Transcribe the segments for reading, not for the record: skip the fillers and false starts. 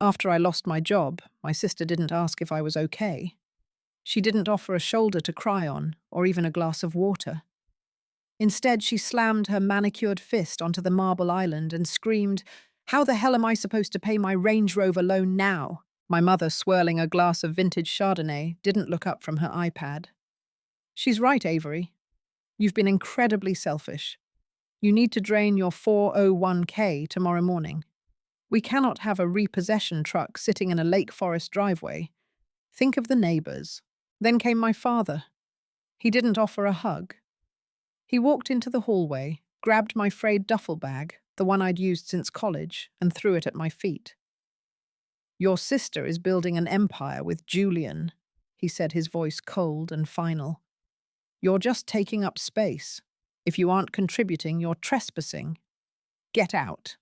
After I lost my job, my sister didn't ask if I was okay. She didn't offer a shoulder to cry on, or even a glass of water. Instead, she slammed her manicured fist onto the marble island and screamed, "How the hell am I supposed to pay my Range Rover loan now?" My mother, swirling a glass of vintage Chardonnay, didn't look up from her iPad. "She's right, Avery. You've been incredibly selfish. You need to drain your 401k tomorrow morning. We cannot have a repossession truck sitting in a Lake Forest driveway. Think of the neighbors." Then came my father. He didn't offer a hug. He walked into the hallway, grabbed my frayed duffel bag, the one I'd used since college, and threw it at my feet. "Your sister is building an empire with Julian," he said, his voice cold and final. "You're just taking up space. If you aren't contributing, you're trespassing. Get out."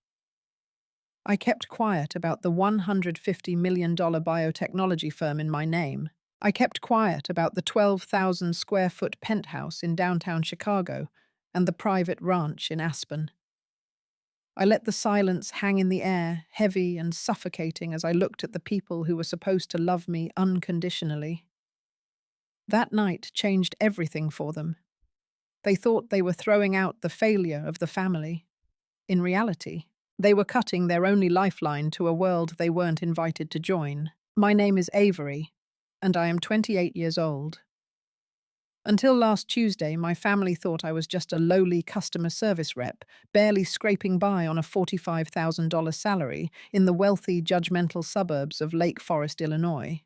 I kept quiet about the $150 million biotechnology firm in my name. I kept quiet about the 12,000 square foot penthouse in downtown Chicago and the private ranch in Aspen. I let the silence hang in the air, heavy and suffocating, as I looked at the people who were supposed to love me unconditionally. That night changed everything for them. They thought they were throwing out the failure of the family. In reality, they were cutting their only lifeline to a world they weren't invited to join. My name is Avery, and I am 28 years old. Until last Tuesday, my family thought I was just a lowly customer service rep, barely scraping by on a $45,000 salary in the wealthy, judgmental suburbs of Lake Forest, Illinois.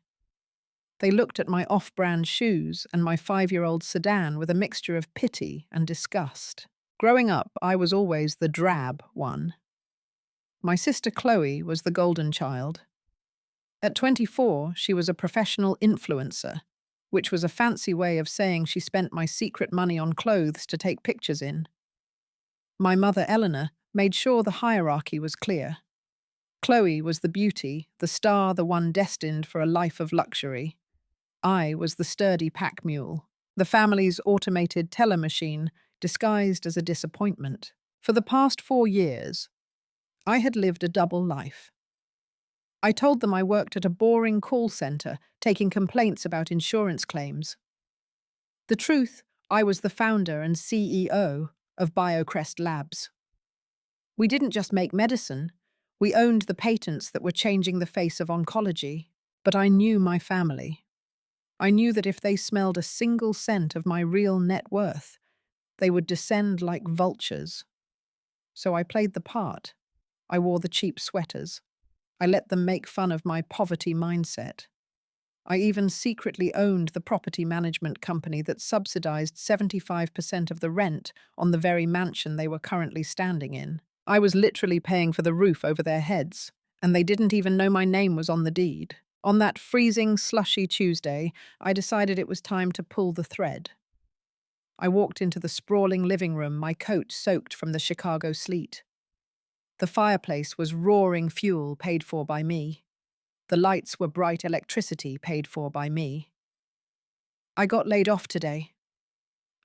They looked at my off-brand shoes and my 5-year-old sedan with a mixture of pity and disgust. Growing up, I was always the drab one. My sister Chloe was the golden child. At 24, she was a professional influencer, which was a fancy way of saying she spent my secret money on clothes to take pictures in. My mother, Eleanor, made sure the hierarchy was clear. Chloe was the beauty, the star, the one destined for a life of luxury. I was the sturdy pack mule, the family's automated teller machine disguised as a disappointment. For the past 4 years, I had lived a double life. I told them I worked at a boring call center, taking complaints about insurance claims. The truth, I was the founder and CEO of BioCrest Labs. We didn't just make medicine, we owned the patents that were changing the face of oncology. But I knew my family. I knew that if they smelled a single cent of my real net worth, they would descend like vultures. So I played the part. I wore the cheap sweaters. I let them make fun of my poverty mindset. I even secretly owned the property management company that subsidized 75% of the rent on the very mansion they were currently standing in. I was literally paying for the roof over their heads, and they didn't even know my name was on the deed. On that freezing, slushy Tuesday, I decided it was time to pull the thread. I walked into the sprawling living room, my coat soaked from the Chicago sleet. The fireplace was roaring fuel paid for by me. The lights were bright electricity paid for by me. "I got laid off today,"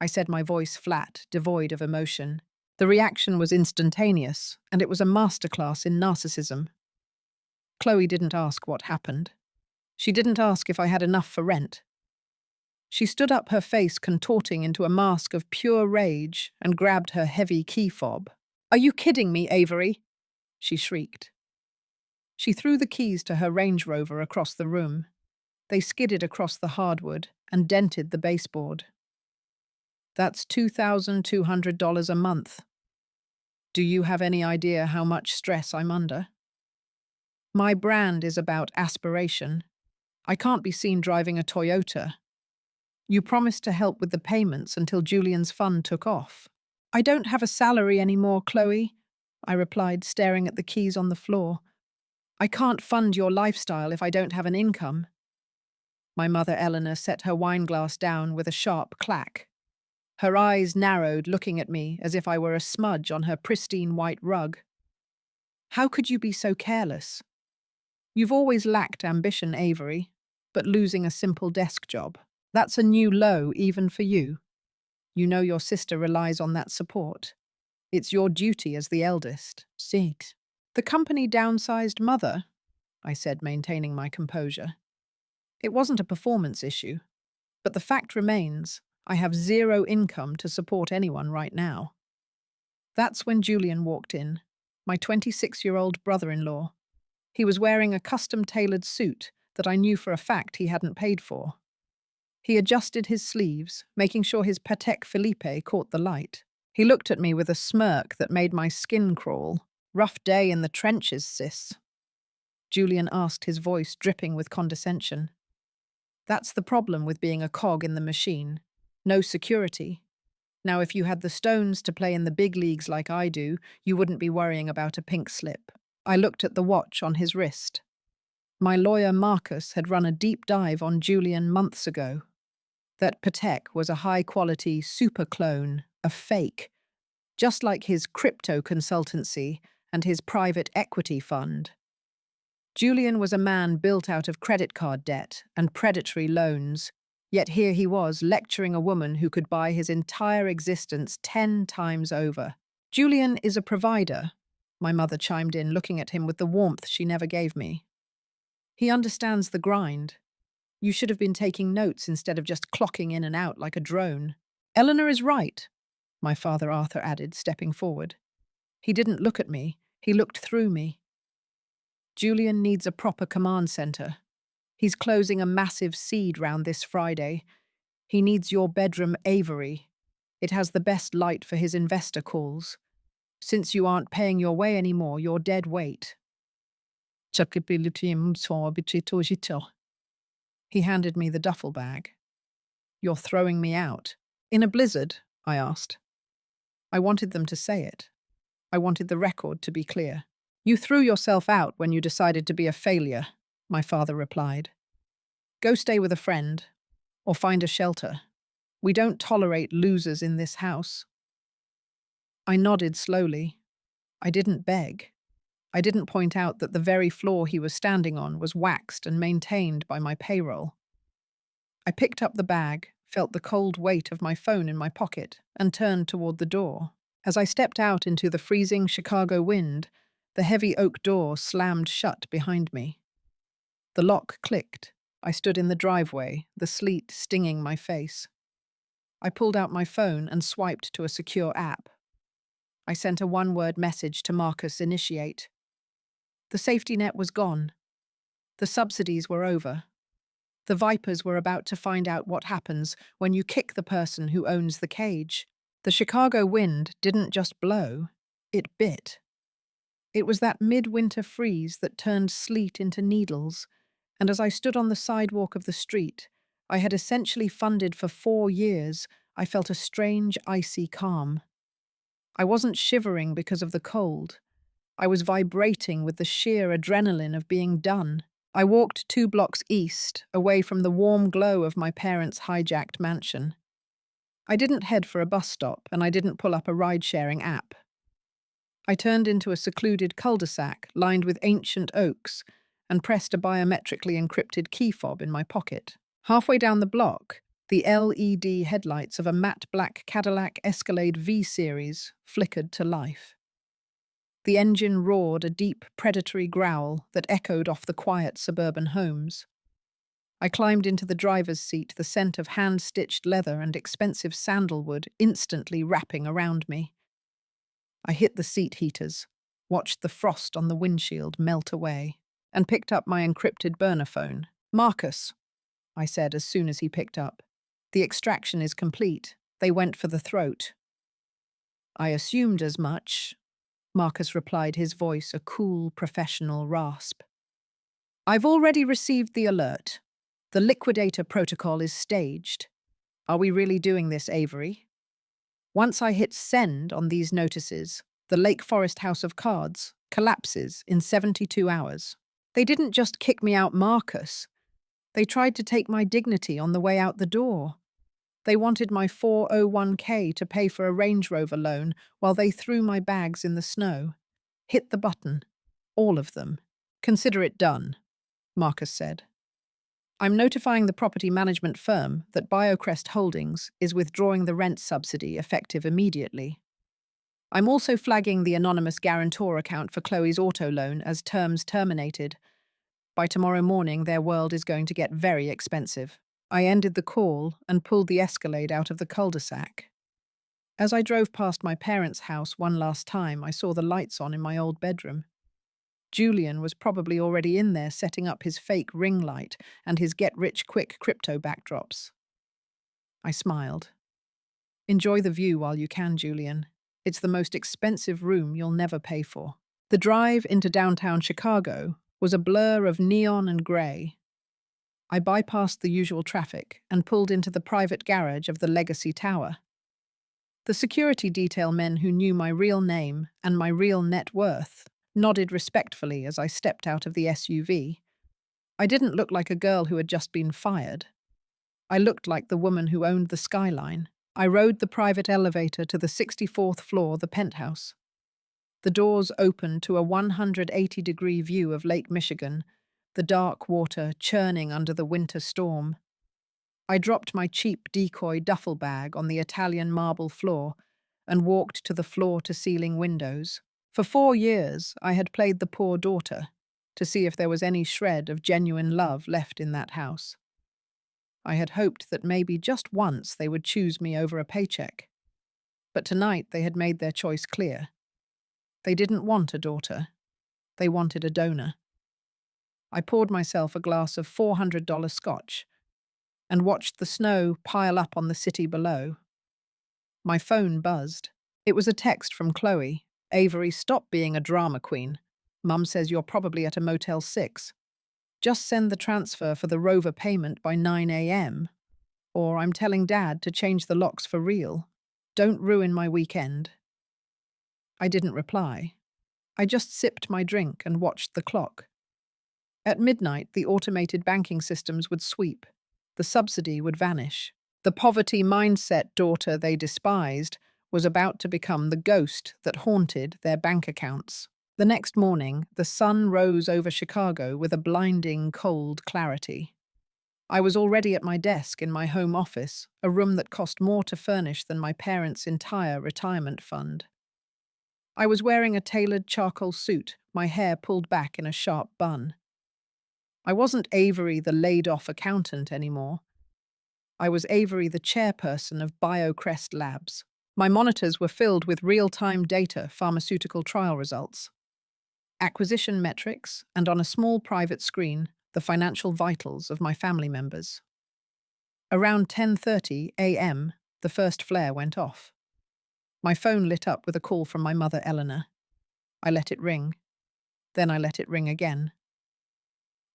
I said, my voice flat, devoid of emotion. The reaction was instantaneous, and it was a masterclass in narcissism. Chloe didn't ask what happened. She didn't ask if I had enough for rent. She stood up, her face contorting into a mask of pure rage, and grabbed her heavy key fob. "Are you kidding me, Avery?" she shrieked. She threw the keys to her Range Rover across the room. They skidded across the hardwood and dented the baseboard. "That's $2,200 a month. Do you have any idea how much stress I'm under? My brand is about aspiration. I can't be seen driving a Toyota. You promised to help with the payments until Julian's fund took off." "I don't have a salary anymore, Chloe," I replied, staring at the keys on the floor. "I can't fund your lifestyle if I don't have an income." My mother, Eleanor, set her wineglass down with a sharp clack. Her eyes narrowed, looking at me as if I were a smudge on her pristine white rug. "How could you be so careless? You've always lacked ambition, Avery, but losing a simple desk job, that's a new low even for you. You know your sister relies on that support. It's your duty as the eldest." "Sit." "The company downsized, Mother," I said, maintaining my composure. It wasn't a performance issue, but the fact remains, I have zero income to support anyone right now. That's when Julian walked in, my 26-year-old brother-in-law. He was wearing a custom-tailored suit that I knew for a fact he hadn't paid for. He adjusted his sleeves, making sure his Patek Philippe caught the light. He looked at me with a smirk that made my skin crawl. "Rough day in the trenches, sis," Julian asked, his voice dripping with condescension. That's the problem with being a cog in the machine. No security. Now, if you had the stones to play in the big leagues like I do, you wouldn't be worrying about a pink slip. I looked at the watch on his wrist. My lawyer Marcus had run a deep dive on Julian months ago. That Patek was a high-quality super clone, a fake, just like his crypto consultancy and his private equity fund. Julian was a man built out of credit card debt and predatory loans, yet here he was lecturing a woman who could buy his entire existence 10 times over. "Julian is a provider," my mother chimed in, looking at him with the warmth she never gave me. "He understands the grind. You should have been taking notes instead of just clocking in and out like a drone." "Eleanor is right," my father Arthur added, stepping forward. He didn't look at me, he looked through me. "Julian needs a proper command center. He's closing a massive seed round this Friday. He needs your bedroom Avery. It has the best light for his investor calls. Since you aren't paying your way anymore, you're dead weight." He handed me the duffel bag. "You're throwing me out." "In a blizzard?" I asked. I wanted them to say it. I wanted the record to be clear. "You threw yourself out when you decided to be a failure," my father replied. "Go stay with a friend, or find a shelter. We don't tolerate losers in this house." I nodded slowly. I didn't beg. I didn't point out that the very floor he was standing on was waxed and maintained by my payroll. I picked up the bag, felt the cold weight of my phone in my pocket, and turned toward the door. As I stepped out into the freezing Chicago wind, the heavy oak door slammed shut behind me. The lock clicked. I stood in the driveway, the sleet stinging my face. I pulled out my phone and swiped to a secure app. I sent a one-word message to Marcus: "Initiate." The safety net was gone. The subsidies were over. The vipers were about to find out what happens when you kick the person who owns the cage. The Chicago wind didn't just blow, it bit. It was that midwinter freeze that turned sleet into needles, and as I stood on the sidewalk of the street I had essentially funded for 4 years, I felt a strange, icy calm. I wasn't shivering because of the cold. I was vibrating with the sheer adrenaline of being done. I walked 2 blocks east, away from the warm glow of my parents' hijacked mansion. I didn't head for a bus stop, and I didn't pull up a ride-sharing app. I turned into a secluded cul-de-sac lined with ancient oaks and pressed a biometrically encrypted key fob in my pocket. Halfway down the block, the LED headlights of a matte black Cadillac Escalade V-Series flickered to life. The engine roared a deep, predatory growl that echoed off the quiet suburban homes. I climbed into the driver's seat, the scent of hand-stitched leather and expensive sandalwood instantly wrapping around me. I hit the seat heaters, watched the frost on the windshield melt away, and picked up my encrypted burner phone. "Marcus," I said as soon as he picked up. "The extraction is complete. They went for the throat." "I assumed as much," Marcus replied, his voice a cool, professional rasp. "I've already received the alert. The liquidator protocol is staged. Are we really doing this, Avery?" Once I hit send on these notices, the Lake Forest House of Cards collapses in 72 hours. They didn't just kick me out, Marcus. They tried to take my dignity on the way out the door. They wanted my 401k to pay for a Range Rover loan while they threw my bags in the snow. "Hit the button. All of them. Consider it done," Marcus said. "I'm notifying the property management firm that BioCrest Holdings is withdrawing the rent subsidy effective immediately. I'm also flagging the anonymous guarantor account for Chloe's auto loan as terms terminated. By tomorrow morning, their world is going to get very expensive. I ended the call and pulled the Escalade out of the cul-de-sac. As I drove past my parents' house one last time, I saw the lights on in my old bedroom. Julian was probably already in there setting up his fake ring light and his get-rich-quick crypto backdrops. I smiled. Enjoy the view while you can, Julian. It's the most expensive room you'll never pay for. The drive into downtown Chicago was a blur of neon and grey. I bypassed the usual traffic and pulled into the private garage of the Legacy Tower. The security detail men who knew my real name and my real net worth nodded respectfully as I stepped out of the SUV. I didn't look like a girl who had just been fired. I looked like the woman who owned the skyline. I rode the private elevator to the 64th floor, the penthouse. The doors opened to a 180-degree view of Lake Michigan, the dark water churning under the winter storm. I dropped my cheap decoy duffel bag on the Italian marble floor and walked to the floor-to-ceiling windows. For 4 years, I had played the poor daughter to see if there was any shred of genuine love left in that house. I had hoped that maybe just once they would choose me over a paycheck. But tonight they had made their choice clear. They didn't want a daughter. They wanted a donor. I poured myself a glass of $400 scotch and watched the snow pile up on the city below. My phone buzzed. It was a text from Chloe. Avery, stop being a drama queen. Mum says you're probably at a Motel 6. Just send the transfer for the Rover payment by 9 a.m. Or I'm telling Dad to change the locks for real. Don't ruin my weekend. I didn't reply. I just sipped my drink and watched the clock. At midnight, the automated banking systems would sweep. The subsidy would vanish. The poverty mindset daughter they despised was about to become the ghost that haunted their bank accounts. The next morning, the sun rose over Chicago with a blinding, cold clarity. I was already at my desk in my home office, a room that cost more to furnish than my parents' entire retirement fund. I was wearing a tailored charcoal suit, my hair pulled back in a sharp bun. I wasn't Avery, the laid-off accountant, anymore. I was Avery, the chairperson of BioCrest Labs. My monitors were filled with real-time data, pharmaceutical trial results, acquisition metrics, and on a small private screen, the financial vitals of my family members. Around 10:30 a.m., the first flare went off. My phone lit up with a call from my mother, Eleanor. I let it ring. Then I let it ring again.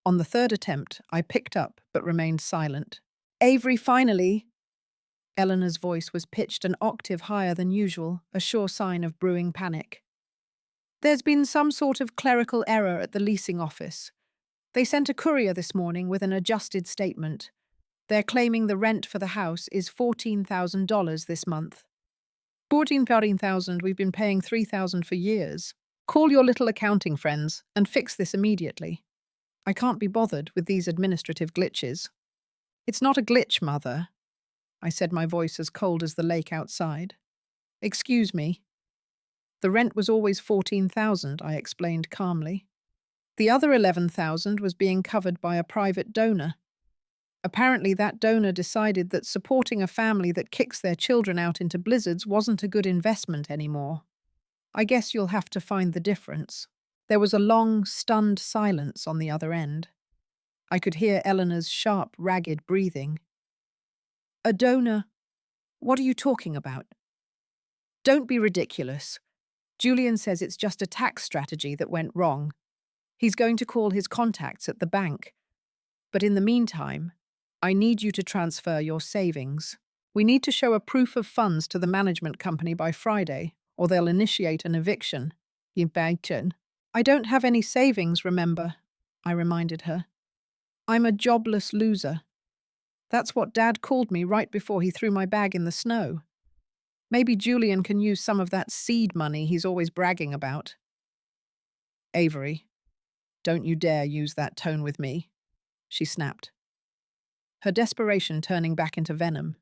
On the third attempt, I picked up but remained silent. Avery, finally! Eleanor's voice was pitched an octave higher than usual, a sure sign of brewing panic. There's been some sort of clerical error at the leasing office. They sent a courier this morning with an adjusted statement. They're claiming the rent for the house is $14,000 this month. $14,000, we've been paying $3,000 for years. Call your little accounting friends and fix this immediately. I can't be bothered with these administrative glitches. It's not a glitch, Mother, I said, my voice as cold as the lake outside. Excuse me. The rent was always $14,000, I explained calmly. The other $11,000 was being covered by a private donor. Apparently that donor decided that supporting a family that kicks their children out into blizzards wasn't a good investment anymore. I guess you'll have to find the difference. There was a long, stunned silence on the other end. I could hear Eleanor's sharp, ragged breathing. A donor? What are you talking about? Don't be ridiculous. Julian says it's just a tax strategy that went wrong. He's going to call his contacts at the bank. But in the meantime, I need you to transfer your savings. We need to show a proof of funds to the management company by Friday, or they'll initiate an eviction. I don't have any savings, remember, I reminded her. I'm a jobless loser. That's what Dad called me right before he threw my bag in the snow. Maybe Julian can use some of that seed money he's always bragging about. Avery, don't you dare use that tone with me, she snapped, her desperation turning back into venom.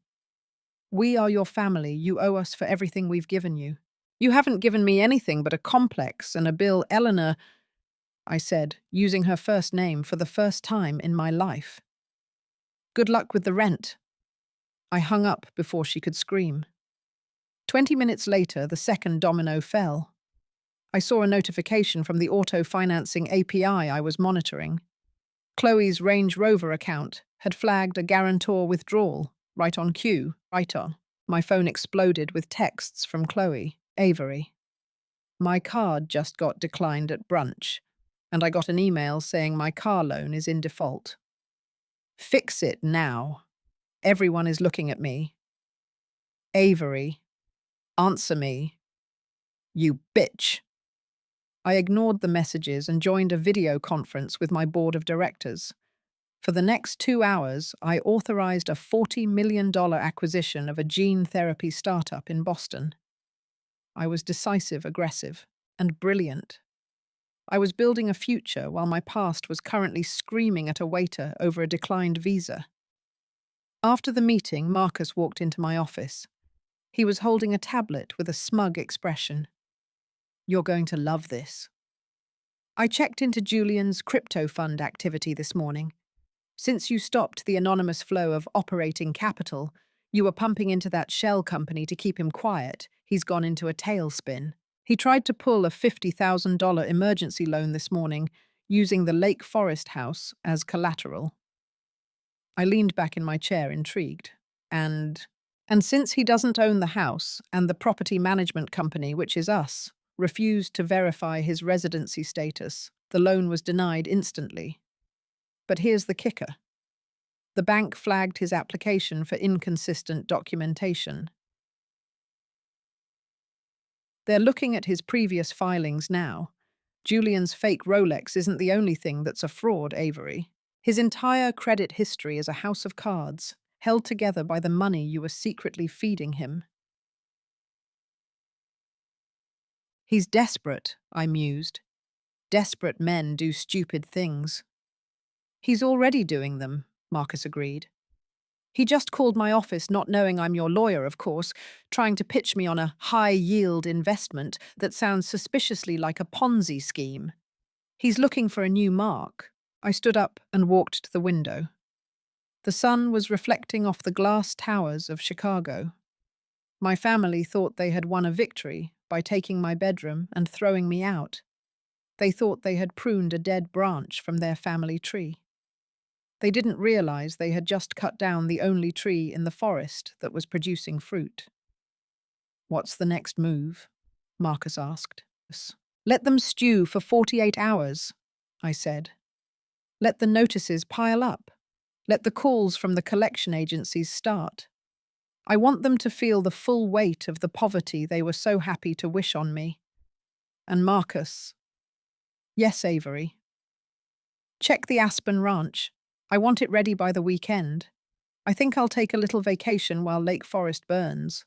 We are your family. You owe us for everything we've given you. You haven't given me anything but a complex and a bill, Eleanor. I said, using her first name for the first time in my life. Good luck with the rent. I hung up before she could scream. 20 minutes later, the second domino fell. I saw a notification from the auto financing API I was monitoring. Chloe's Range Rover account had flagged a guarantor withdrawal, right on cue, right on. My phone exploded with texts from Chloe, Avery. My card just got declined at brunch, and I got an email saying my car loan is in default. Fix it now. Everyone is looking at me. Avery, answer me. You bitch. I ignored the messages and joined a video conference with my board of directors. For the next 2 hours, I authorized a $40 million acquisition of a gene therapy startup in Boston. I was decisive, aggressive, and brilliant. I was building a future while my past was currently screaming at a waiter over a declined visa. After the meeting, Marcus walked into my office. He was holding a tablet with a smug expression. You're going to love this. I checked into Julian's crypto fund activity this morning. Since you stopped the anonymous flow of operating capital, you were pumping into that shell company to keep him quiet. He's gone into a tailspin. He tried to pull a $50,000 emergency loan this morning, using the Lake Forest house as collateral. I leaned back in my chair, intrigued. And since he doesn't own the house, and the property management company, which is us, refused to verify his residency status, the loan was denied instantly. But here's the kicker. The bank flagged his application for inconsistent documentation. They're looking at his previous filings now. Julian's fake Rolex isn't the only thing that's a fraud, Avery. His entire credit history is a house of cards, held together by the money you were secretly feeding him. He's desperate, I mused. Desperate men do stupid things. He's already doing them, Marcus agreed. He just called my office, not knowing I'm your lawyer, of course, trying to pitch me on a high-yield investment that sounds suspiciously like a Ponzi scheme. He's looking for a new mark. I stood up and walked to the window. The sun was reflecting off the glass towers of Chicago. My family thought they had won a victory by taking my bedroom and throwing me out. They thought they had pruned a dead branch from their family tree. They didn't realize they had just cut down the only tree in the forest that was producing fruit. What's the next move? Marcus asked. Let them stew for 48 hours, I said. Let the notices pile up. Let the calls from the collection agencies start. I want them to feel the full weight of the poverty they were so happy to wish on me. And Marcus. Yes, Avery. Check the Aspen Ranch. I want it ready by the weekend. I think I'll take a little vacation while Lake Forest burns.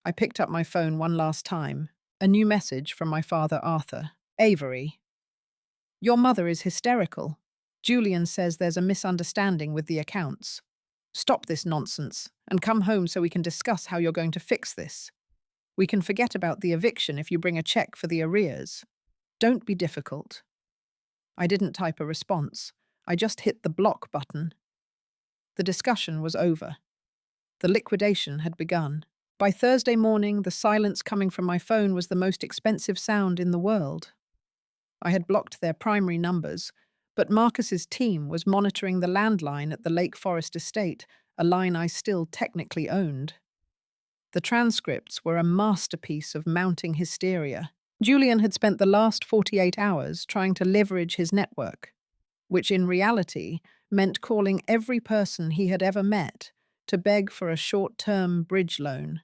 I picked up my phone one last time. A new message from my father, Arthur. Avery. Your mother is hysterical. Julian says there's a misunderstanding with the accounts. Stop this nonsense and come home so we can discuss how you're going to fix this. We can forget about the eviction if you bring a check for the arrears. Don't be difficult. I didn't type a response. I just hit the block button. The discussion was over. The liquidation had begun. By Thursday morning, the silence coming from my phone was the most expensive sound in the world. I had blocked their primary numbers, but Marcus's team was monitoring the landline at the Lake Forest estate, a line I still technically owned. The transcripts were a masterpiece of mounting hysteria. Julian had spent the last 48 hours trying to leverage his network, which in reality meant calling every person he had ever met to beg for a short-term bridge loan.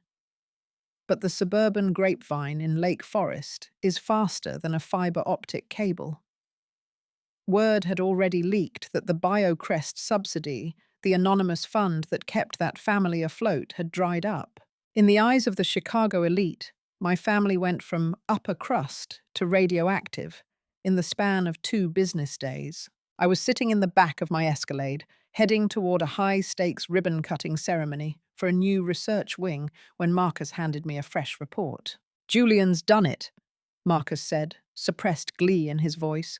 But the suburban grapevine in Lake Forest is faster than a fiber optic cable. Word had already leaked that the BioCrest subsidy, the anonymous fund that kept that family afloat, had dried up. In the eyes of the Chicago elite, my family went from upper crust to radioactive in the span of 2 business days. I was sitting in the back of my Escalade, heading toward a high-stakes ribbon-cutting ceremony for a new research wing when Marcus handed me a fresh report. Julian's done it, Marcus said, suppressed glee in his voice.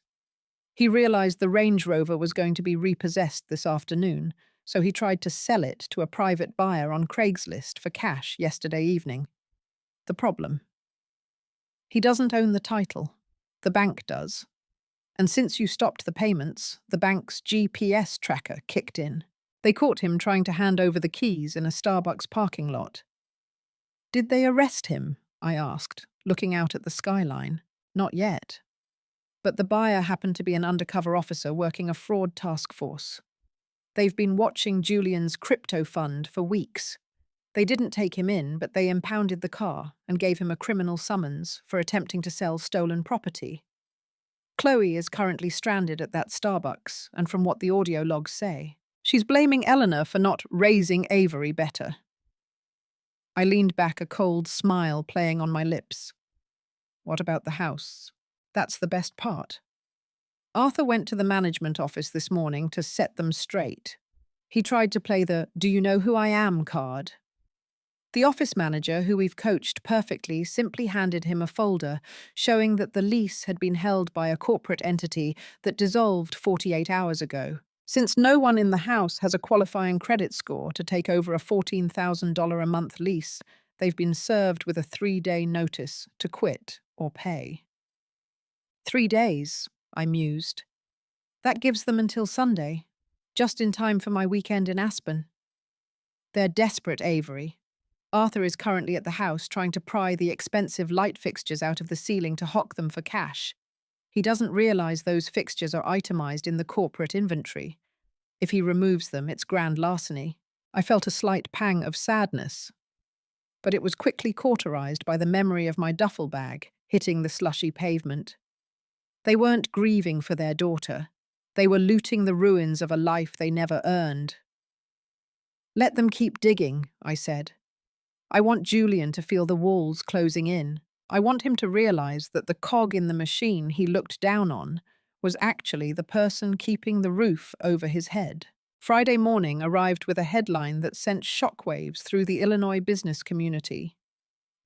He realized the Range Rover was going to be repossessed this afternoon, so he tried to sell it to a private buyer on Craigslist for cash yesterday evening. The problem: he doesn't own the title. The bank does. And since you stopped the payments, the bank's GPS tracker kicked in. They caught him trying to hand over the keys in a Starbucks parking lot. Did they arrest him? I asked, looking out at the skyline. Not yet. But the buyer happened to be an undercover officer working a fraud task force. They've been watching Julian's crypto fund for weeks. They didn't take him in, but they impounded the car and gave him a criminal summons for attempting to sell stolen property. Chloe is currently stranded at that Starbucks, and from what the audio logs say, she's blaming Eleanor for not raising Avery better. I leaned back, a cold smile playing on my lips. What about the house? That's the best part. Arthur went to the management office this morning to set them straight. He tried to play the "do you know who I am" card. The office manager, who we've coached perfectly, simply handed him a folder showing that the lease had been held by a corporate entity that dissolved 48 hours ago. Since no one in the house has a qualifying credit score to take over a $14,000 a month lease, they've been served with a 3-day notice to quit or pay. 3 days, I mused. That gives them until Sunday, just in time for my weekend in Aspen. They're desperate, Avery. Arthur is currently at the house trying to pry the expensive light fixtures out of the ceiling to hock them for cash. He doesn't realize those fixtures are itemized in the corporate inventory. If he removes them, it's grand larceny. I felt a slight pang of sadness, but it was quickly cauterized by the memory of my duffel bag hitting the slushy pavement. They weren't grieving for their daughter. They were looting the ruins of a life they never earned. Let them keep digging, I said. I want Julian to feel the walls closing in. I want him to realize that the cog in the machine he looked down on was actually the person keeping the roof over his head. Friday morning arrived with a headline that sent shockwaves through the Illinois business community.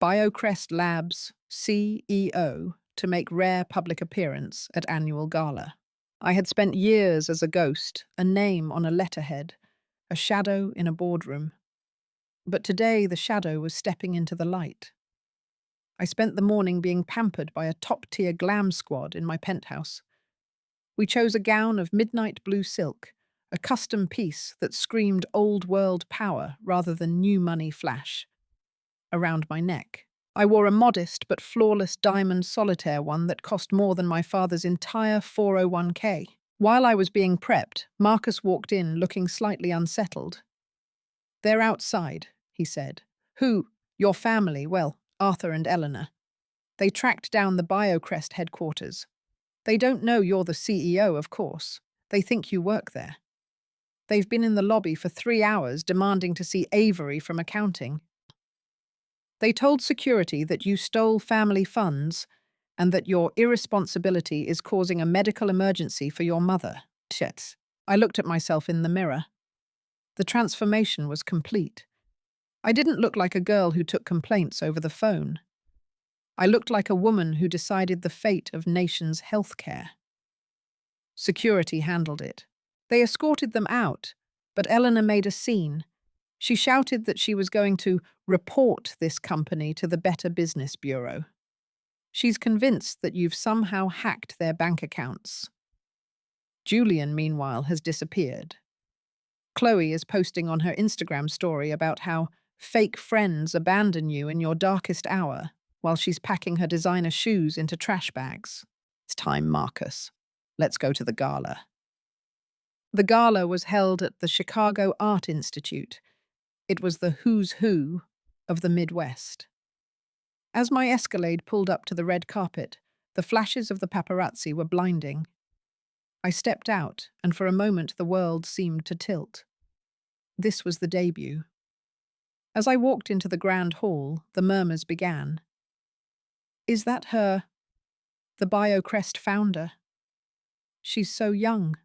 BioCrest Labs CEO to make rare public appearance at annual gala. I had spent years as a ghost, a name on a letterhead, a shadow in a boardroom. But today the shadow was stepping into the light. I spent the morning being pampered by a top-tier glam squad in my penthouse. We chose a gown of midnight blue silk, a custom piece that screamed old-world power rather than new money flash. Around my neck, I wore a modest but flawless diamond solitaire one that cost more than my father's entire 401k. While I was being prepped, Marcus walked in looking slightly unsettled. "They're outside," he said. "Who?" "Your family, well, Arthur and Eleanor. They tracked down the BioCrest headquarters. They don't know you're the CEO, of course. They think you work there. They've been in the lobby for 3 hours demanding to see Avery from accounting. They told security that you stole family funds and that your irresponsibility is causing a medical emergency for your mother." Shit. I looked at myself in the mirror. The transformation was complete. I didn't look like a girl who took complaints over the phone. I looked like a woman who decided the fate of nations' healthcare. Security handled it. They escorted them out, but Eleanor made a scene. She shouted that she was going to report this company to the Better Business Bureau. She's convinced that you've somehow hacked their bank accounts. Julian, meanwhile, has disappeared. Chloe is posting on her Instagram story about how fake friends abandon you in your darkest hour while she's packing her designer shoes into trash bags. It's time, Marcus. Let's go to the gala. The gala was held at the Chicago Art Institute. It was the who's who of the Midwest. As my Escalade pulled up to the red carpet, the flashes of the paparazzi were blinding. I stepped out, and for a moment the world seemed to tilt. This was the debut. As I walked into the grand hall, the murmurs began. "Is that her? The BioCrest founder? She's so young.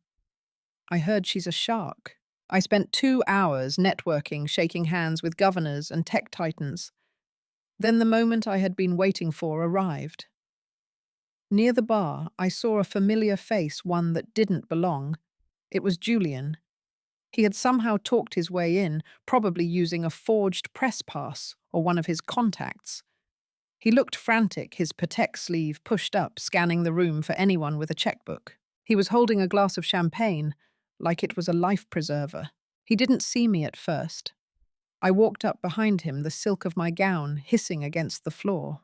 I heard she's a shark." I spent 2 hours networking, shaking hands with governors and tech titans. Then the moment I had been waiting for arrived. Near the bar, I saw a familiar face, one that didn't belong. It was Julian. He had somehow talked his way in, probably using a forged press pass or one of his contacts. He looked frantic, his Patek sleeve pushed up, scanning the room for anyone with a checkbook. He was holding a glass of champagne, like it was a life preserver. He didn't see me at first. I walked up behind him, the silk of my gown hissing against the floor.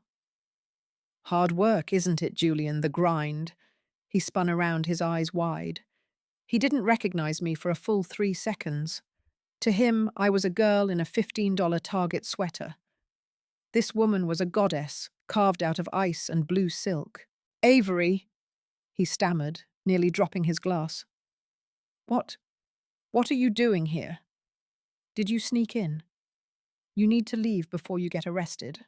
Hard work, isn't it, Julian, the grind? He spun around, his eyes wide. He didn't recognize me for a full 3 seconds. To him, I was a girl in a $15 Target sweater. This woman was a goddess, carved out of ice and blue silk. Avery, he stammered, nearly dropping his glass. What? What are you doing here? Did you sneak in? You need to leave before you get arrested.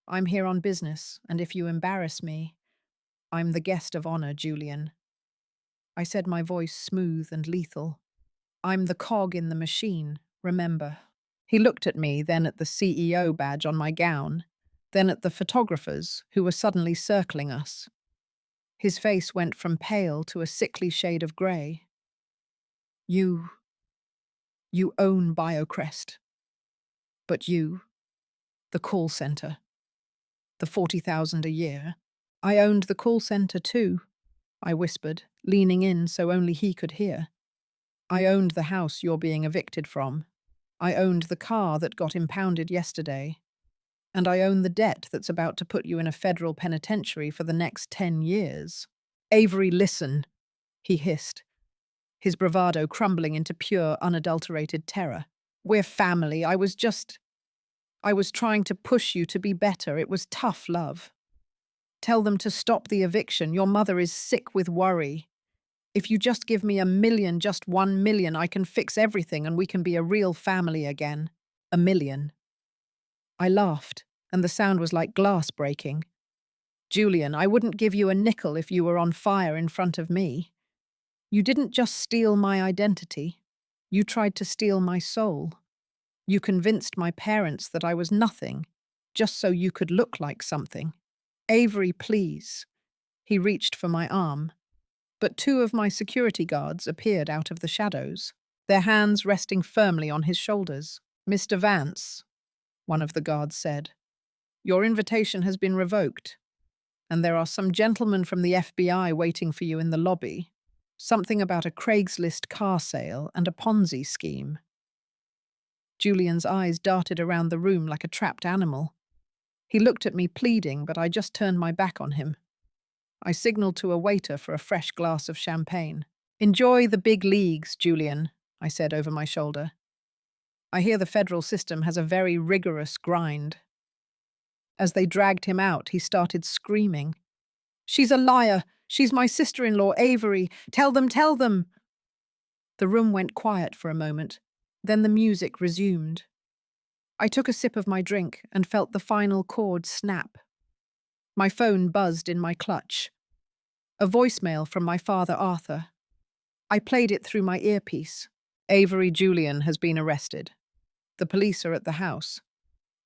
I'm here on business, and if you embarrass me, I'm the guest of honor, Julian. I said, my voice smooth and lethal. I'm the cog in the machine, remember. He looked at me, then at the CEO badge on my gown, then at the photographers who were suddenly circling us. His face went from pale to a sickly shade of grey. You own BioCrest. But you, the call center, the 40,000 a year. I owned the call center too, I whispered, leaning in so only he could hear. I owned the house you're being evicted from. I owned the car that got impounded yesterday. And I own the debt that's about to put you in a federal penitentiary for the next 10 years. Avery, listen, he hissed, his bravado crumbling into pure, unadulterated terror. We're family. I was trying to push you to be better. It was tough love. Tell them to stop the eviction. Your mother is sick with worry. If you just give me $1 million, just $1 million, I can fix everything and we can be a real family again. $1 million. I laughed, and the sound was like glass breaking. Julian, I wouldn't give you a nickel if you were on fire in front of me. You didn't just steal my identity. You tried to steal my soul. You convinced my parents that I was nothing, just so you could look like something. Avery, please. He reached for my arm, but 2 of my security guards appeared out of the shadows, their hands resting firmly on his shoulders. Mr. Vance, one of the guards said, your invitation has been revoked, and there are some gentlemen from the FBI waiting for you in the lobby. Something about a Craigslist car sale and a Ponzi scheme. Julian's eyes darted around the room like a trapped animal. He looked at me pleading, but I just turned my back on him. I signaled to a waiter for a fresh glass of champagne. Enjoy the big leagues, Julian, I said over my shoulder. I hear the federal system has a very rigorous grind. As they dragged him out, he started screaming. She's a liar! She's my sister-in-law, Avery! Tell them, tell them! The room went quiet for a moment. Then the music resumed. I took a sip of my drink and felt the final chord snap. My phone buzzed in my clutch. A voicemail from my father, Arthur. I played it through my earpiece. Avery Julian has been arrested. The police are at the house.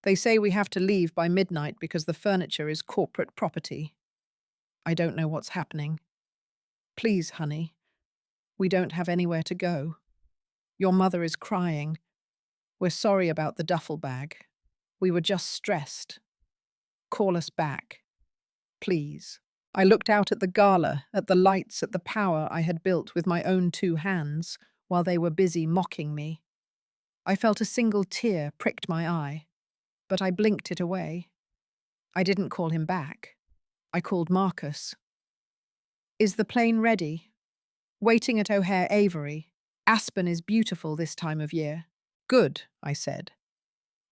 They say we have to leave by midnight because the furniture is corporate property. I don't know what's happening. Please, honey. We don't have anywhere to go. Your mother is crying. We're sorry about the duffel bag. We were just stressed. Call us back. Please. I looked out at the gala, at the lights, at the power I had built with my own 2 hands, while they were busy mocking me. I felt a single tear pricked my eye, but I blinked it away. I didn't call him back. I called Marcus. Is the plane ready? Waiting at O'Hare Avery. Aspen is beautiful this time of year. Good, I said.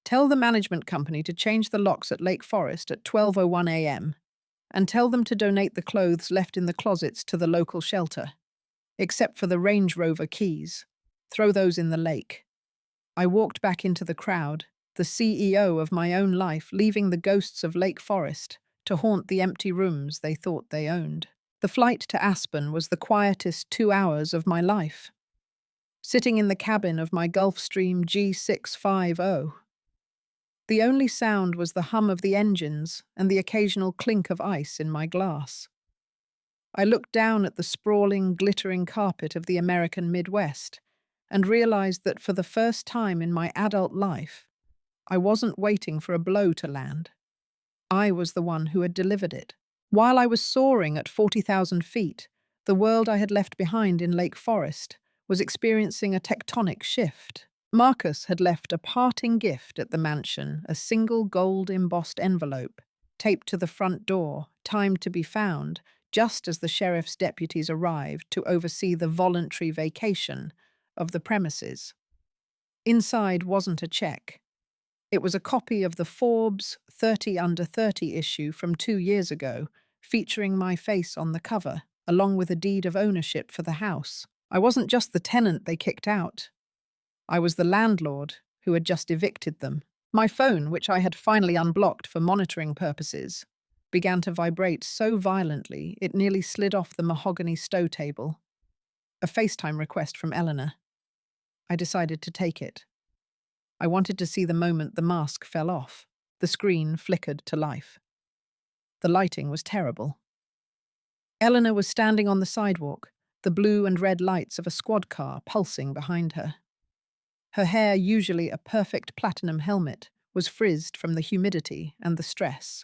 Tell the management company to change the locks at Lake Forest at 12:01 a.m. and tell them to donate the clothes left in the closets to the local shelter, except for the Range Rover keys. Throw those in the lake. I walked back into the crowd, the CEO of my own life, leaving the ghosts of Lake Forest to haunt the empty rooms they thought they owned. The flight to Aspen was the quietest 2 hours of my life. Sitting in the cabin of my Gulfstream G650. The only sound was the hum of the engines and the occasional clink of ice in my glass. I looked down at the sprawling, glittering carpet of the American Midwest and realized that for the first time in my adult life, I wasn't waiting for a blow to land. I was the one who had delivered it. While I was soaring at 40,000 feet, the world I had left behind in Lake Forest was experiencing a tectonic shift. Marcus had left a parting gift at the mansion, a single gold-embossed envelope, taped to the front door, timed to be found, just as the sheriff's deputies arrived to oversee the voluntary vacation of the premises. Inside wasn't a check. It was a copy of the Forbes 30 Under 30 issue from 2 years ago, featuring my face on the cover, along with a deed of ownership for the house. I wasn't just the tenant they kicked out. I was the landlord who had just evicted them. My phone, which I had finally unblocked for monitoring purposes, began to vibrate so violently it nearly slid off the mahogany stow table. A FaceTime request from Eleanor. I decided to take it. I wanted to see the moment the mask fell off. The screen flickered to life. The lighting was terrible. Eleanor was standing on the sidewalk, the blue and red lights of a squad car pulsing behind her. Her hair, usually a perfect platinum helmet, was frizzed from the humidity and the stress.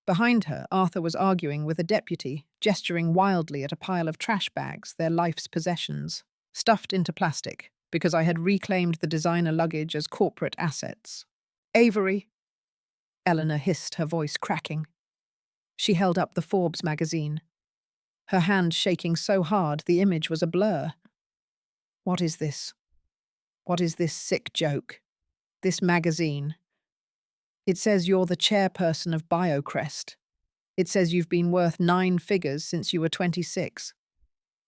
Behind her, Arthur was arguing with a deputy, gesturing wildly at a pile of trash bags, their life's possessions, stuffed into plastic, because I had reclaimed the designer luggage as corporate assets. "Avery," Eleanor hissed, her voice cracking. She held up the Forbes magazine, her hand shaking so hard the image was a blur. "What is this? What is this sick joke? This magazine? It says you're the chairperson of BioCrest. It says you've been worth 9 figures since you were 26.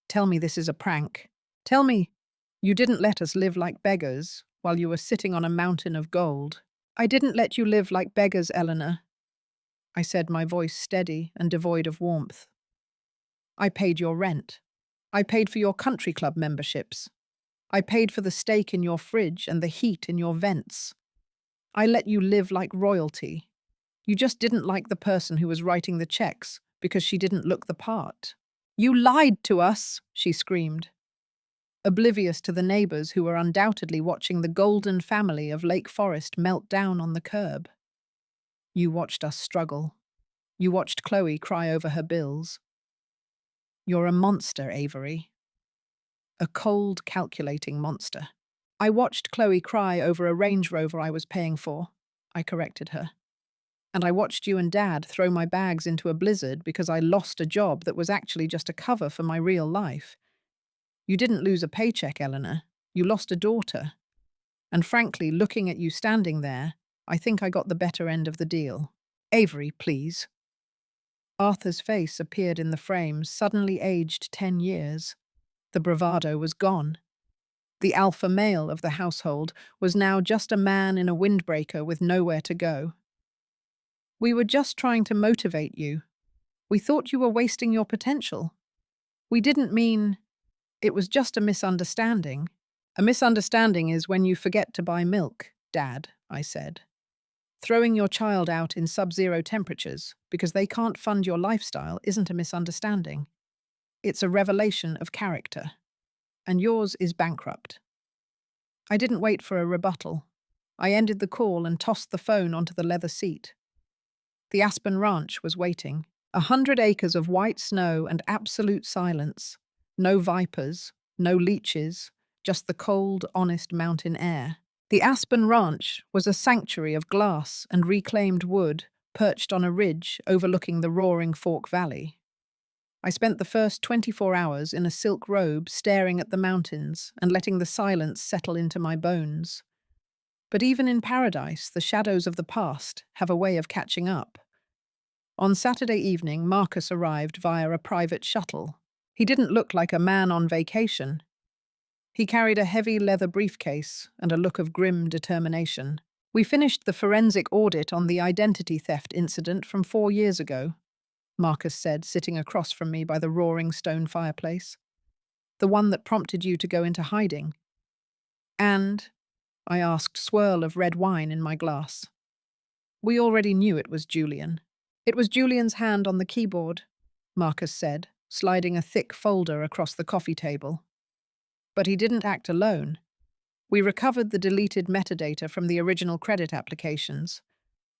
Tell me this is a prank. Tell me you didn't let us live like beggars while you were sitting on a mountain of gold." "I didn't let you live like beggars, Eleanor," I said, my voice steady and devoid of warmth. "I paid your rent. I paid for your country club memberships. I paid for the steak in your fridge and the heat in your vents. I let you live like royalty. You just didn't like the person who was writing the checks because she didn't look the part." "You lied to us," she screamed, oblivious to the neighbors who were undoubtedly watching the golden family of Lake Forest melt down on the curb. "You watched us struggle. You watched Chloe cry over her bills. You're a monster, Avery. A cold, calculating monster." "I watched Chloe cry over a Range Rover I was paying for," I corrected her. "And I watched you and Dad throw my bags into a blizzard because I lost a job that was actually just a cover for my real life. You didn't lose a paycheck, Eleanor. You lost a daughter. And frankly, looking at you standing there, I think I got the better end of the deal. Avery, please." Arthur's face appeared in the frame, suddenly aged 10 years. The bravado was gone. The alpha male of the household was now just a man in a windbreaker with nowhere to go. "We were just trying to motivate you. We thought you were wasting your potential. We didn't mean... It was just a misunderstanding." "A misunderstanding is when you forget to buy milk, Dad," I said. "Throwing your child out in sub-zero temperatures because they can't fund your lifestyle isn't a misunderstanding. It's a revelation of character. And yours is bankrupt." I didn't wait for a rebuttal. I ended the call and tossed the phone onto the leather seat. The Aspen Ranch was waiting. 100 acres of white snow and absolute silence. No vipers, no leeches, just the cold, honest mountain air. The Aspen Ranch was a sanctuary of glass and reclaimed wood perched on a ridge overlooking the roaring Fork Valley. I spent the first 24 hours in a silk robe staring at the mountains and letting the silence settle into my bones. But even in paradise, the shadows of the past have a way of catching up. On Saturday evening, Marcus arrived via a private shuttle. He didn't look like a man on vacation. He carried a heavy leather briefcase and a look of grim determination. "We finished the forensic audit on the identity theft incident from 4 years ago," Marcus said, sitting across from me by the roaring stone fireplace. "The one that prompted you to go into hiding." "And?" I asked, swirl of red wine in my glass. "We already knew it was Julian." "It was Julian's hand on the keyboard," Marcus said, sliding a thick folder across the coffee table. But he didn't act alone. We recovered the deleted metadata from the original credit applications,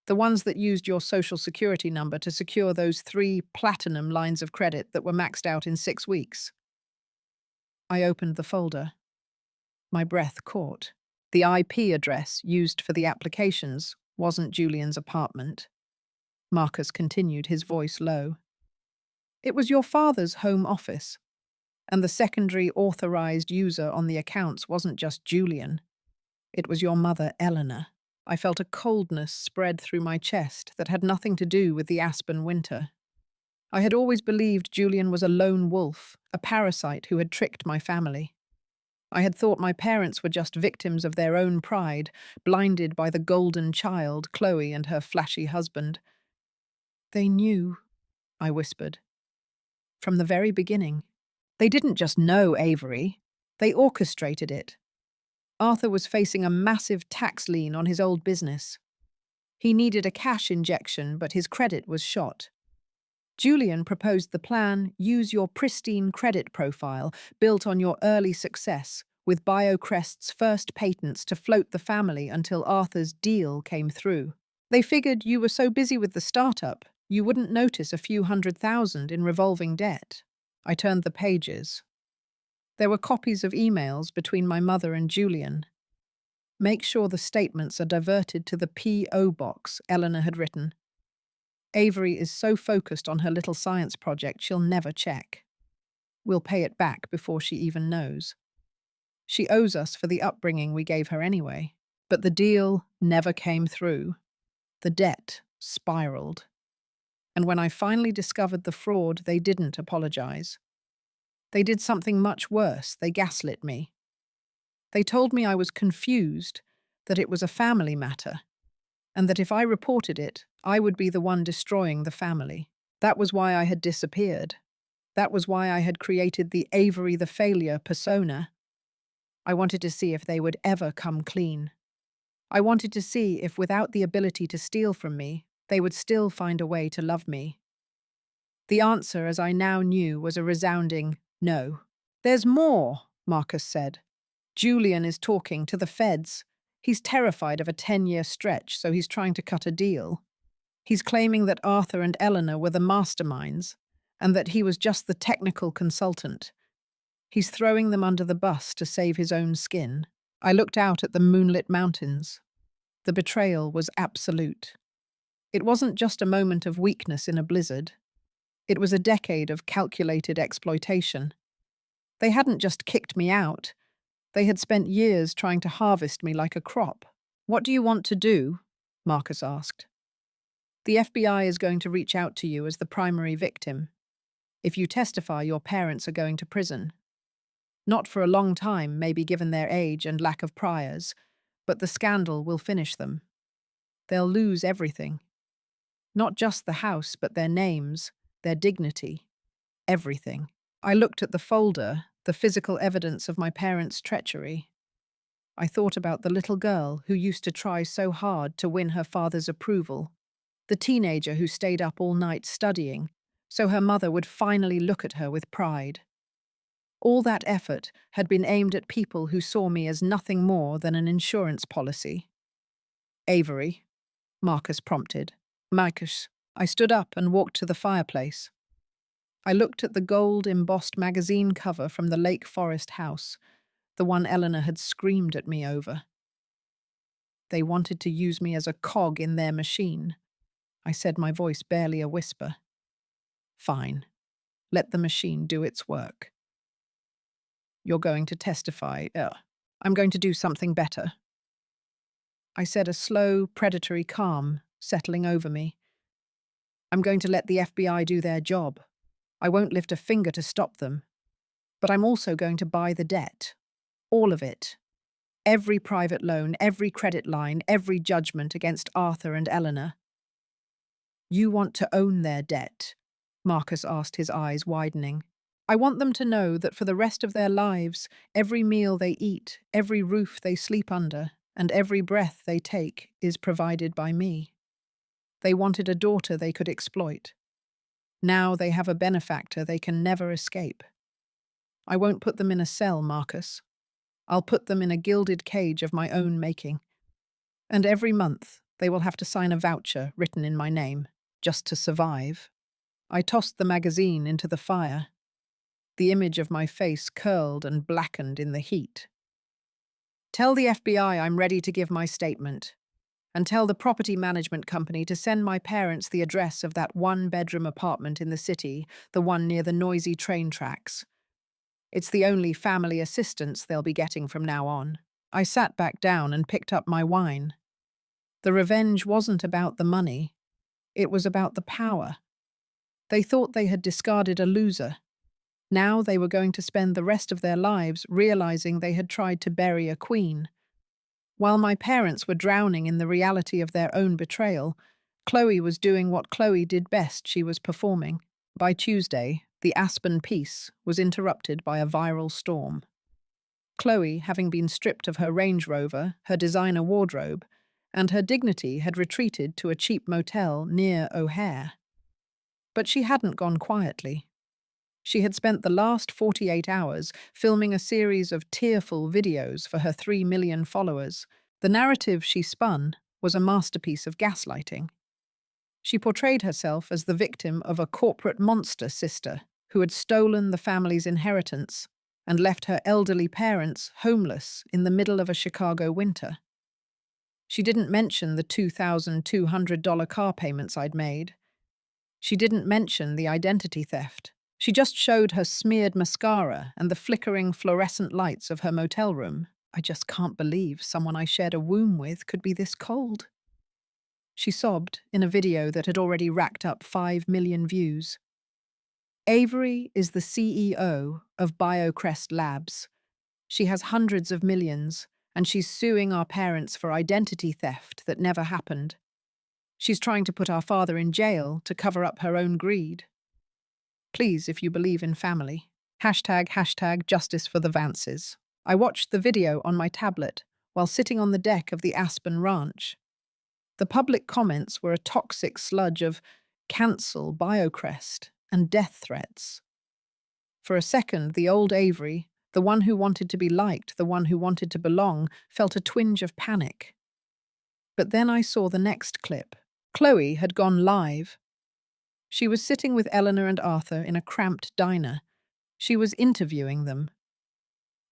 the ones that used your social security number to secure those 3 platinum lines of credit that were maxed out in 6 weeks. I opened the folder. My breath caught. The IP address used for the applications wasn't Julian's apartment. Marcus continued, his voice low. It was your father's home office, and the secondary authorized user on the accounts wasn't just Julian. It was your mother, Eleanor. I felt a coldness spread through my chest that had nothing to do with the Aspen winter. I had always believed Julian was a lone wolf, a parasite who had tricked my family. I had thought my parents were just victims of their own pride, blinded by the golden child, Chloe, and her flashy husband. They knew, I whispered. From the very beginning. They didn't just know Avery, they orchestrated it. Arthur was facing a massive tax lien on his old business. He needed a cash injection, but his credit was shot. Julian proposed the plan: use your pristine credit profile, built on your early success, with BioCrest's first patents to float the family until Arthur's deal came through. They figured you were so busy with the startup, you wouldn't notice a few $100,000 in revolving debt. I turned the pages. There were copies of emails between my mother and Julian. Make sure the statements are diverted to the P.O. box, Eleanor had written. Avery is so focused on her little science project she'll never check. We'll pay it back before she even knows. She owes us for the upbringing we gave her anyway. But the deal never came through. The debt spiraled. And when I finally discovered the fraud, they didn't apologize. They did something much worse. They gaslit me. They told me I was confused, that it was a family matter, and that if I reported it, I would be the one destroying the family. That was why I had disappeared. That was why I had created the Avery the Failure persona. I wanted to see if they would ever come clean. I wanted to see if, without the ability to steal from me, they would still find a way to love me. The answer, as I now knew, was a resounding no. There's more, Marcus said. Julian is talking to the feds. He's terrified of a 10-year stretch, so he's trying to cut a deal. He's claiming that Arthur and Eleanor were the masterminds, and that he was just the technical consultant. He's throwing them under the bus to save his own skin. I looked out at the moonlit mountains. The betrayal was absolute. It wasn't just a moment of weakness in a blizzard. It was a decade of calculated exploitation. They hadn't just kicked me out. They had spent years trying to harvest me like a crop. What do you want to do? Marcus asked. The FBI is going to reach out to you as the primary victim. If you testify, your parents are going to prison. Not for a long time, maybe given their age and lack of priors, but the scandal will finish them. They'll lose everything. Not just the house, but their names, their dignity, everything. I looked at the folder, the physical evidence of my parents' treachery. I thought about the little girl who used to try so hard to win her father's approval, the teenager who stayed up all night studying, so her mother would finally look at her with pride. All that effort had been aimed at people who saw me as nothing more than an insurance policy. Avery, Marcus prompted. Marcus. I stood up and walked to the fireplace. I looked at the gold-embossed magazine cover from the Lake Forest house, the one Eleanor had screamed at me over. They wanted to use me as a cog in their machine. I said, my voice barely a whisper. Fine. Let the machine do its work. You're going to testify. I'm going to do something better. I said, a slow, predatory calm settling over me. I'm going to let the FBI do their job. I won't lift a finger to stop them. But I'm also going to buy the debt. All of it. Every private loan, every credit line, every judgment against Arthur and Eleanor. You want to own their debt? Marcus asked, his eyes widening. I want them to know that for the rest of their lives, every meal they eat, every roof they sleep under, and every breath they take is provided by me. They wanted a daughter they could exploit. Now they have a benefactor they can never escape. I won't put them in a cell, Marcus. I'll put them in a gilded cage of my own making. And every month, they will have to sign a voucher written in my name, just to survive. I tossed the magazine into the fire. The image of my face curled and blackened in the heat. Tell the FBI I'm ready to give my statement. And tell the property management company to send my parents the address of that one-bedroom apartment in the city, the one near the noisy train tracks. It's the only family assistance they'll be getting from now on. I sat back down and picked up my wine. The revenge wasn't about the money. It was about the power. They thought they had discarded a loser. Now they were going to spend the rest of their lives realizing they had tried to bury a queen. While my parents were drowning in the reality of their own betrayal, Chloe was doing what Chloe did best. She was performing. By Tuesday, the Aspen piece was interrupted by a viral storm. Chloe, having been stripped of her Range Rover, her designer wardrobe, and her dignity, had retreated to a cheap motel near O'Hare. But she hadn't gone quietly. She had spent the last 48 hours filming a series of tearful videos for her 3 million followers. The narrative she spun was a masterpiece of gaslighting. She portrayed herself as the victim of a corporate monster sister who had stolen the family's inheritance and left her elderly parents homeless in the middle of a Chicago winter. She didn't mention the $2,200 car payments I'd made. She didn't mention the identity theft. She just showed her smeared mascara and the flickering fluorescent lights of her motel room. I just can't believe someone I shared a womb with could be this cold. She sobbed in a video that had already racked up 5 million views. Avery is the CEO of BioCrest Labs. She has hundreds of millions, and she's suing our parents for identity theft that never happened. She's trying to put our father in jail to cover up her own greed. Please, if you believe in family. Hashtag justice for the Vances. I watched the video on my tablet while sitting on the deck of the Aspen Ranch. The public comments were a toxic sludge of cancel, BioCrest, and death threats. For a second, the old Avery, the one who wanted to be liked, the one who wanted to belong, felt a twinge of panic. But then I saw the next clip. Chloe had gone live. She was sitting with Eleanor and Arthur in a cramped diner. She was interviewing them.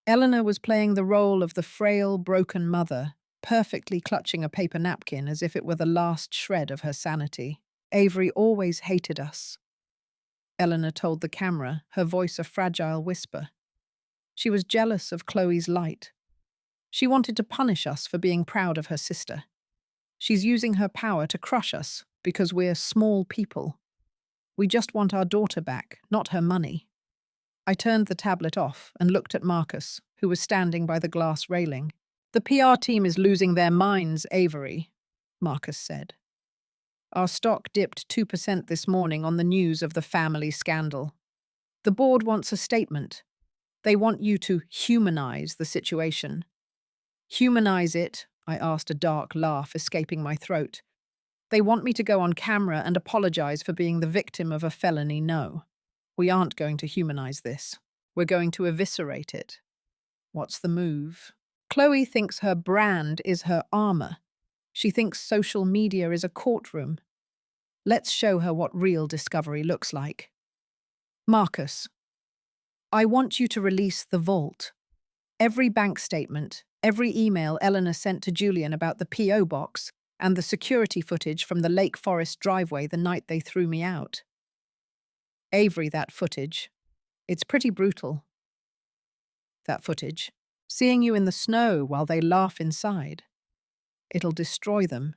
Eleanor was playing the role of the frail, broken mother, perfectly clutching a paper napkin as if it were the last shred of her sanity. Avery always hated us, Eleanor told the camera, her voice a fragile whisper. She was jealous of Chloe's light. She wanted to punish us for being proud of her sister. She's using her power to crush us because we're small people. We just want our daughter back, not her money. I turned the tablet off and looked at Marcus, who was standing by the glass railing. The PR team is losing their minds, Avery, Marcus said. Our stock dipped 2% this morning on the news of the family scandal. The board wants a statement. They want you to humanize the situation. Humanize it, I asked, a dark laugh escaping my throat. They want me to go on camera and apologize for being the victim of a felony. No, we aren't going to humanize this. We're going to eviscerate it. What's the move? Chloe thinks her brand is her armor. She thinks social media is a courtroom. Let's show her what real discovery looks like. Marcus, I want you to release the vault. Every bank statement, every email Eleanor sent to Julian about the P.O. box, and the security footage from the Lake Forest driveway the night they threw me out. Avery, that footage. It's pretty brutal. That footage. Seeing you in the snow while they laugh inside. It'll destroy them.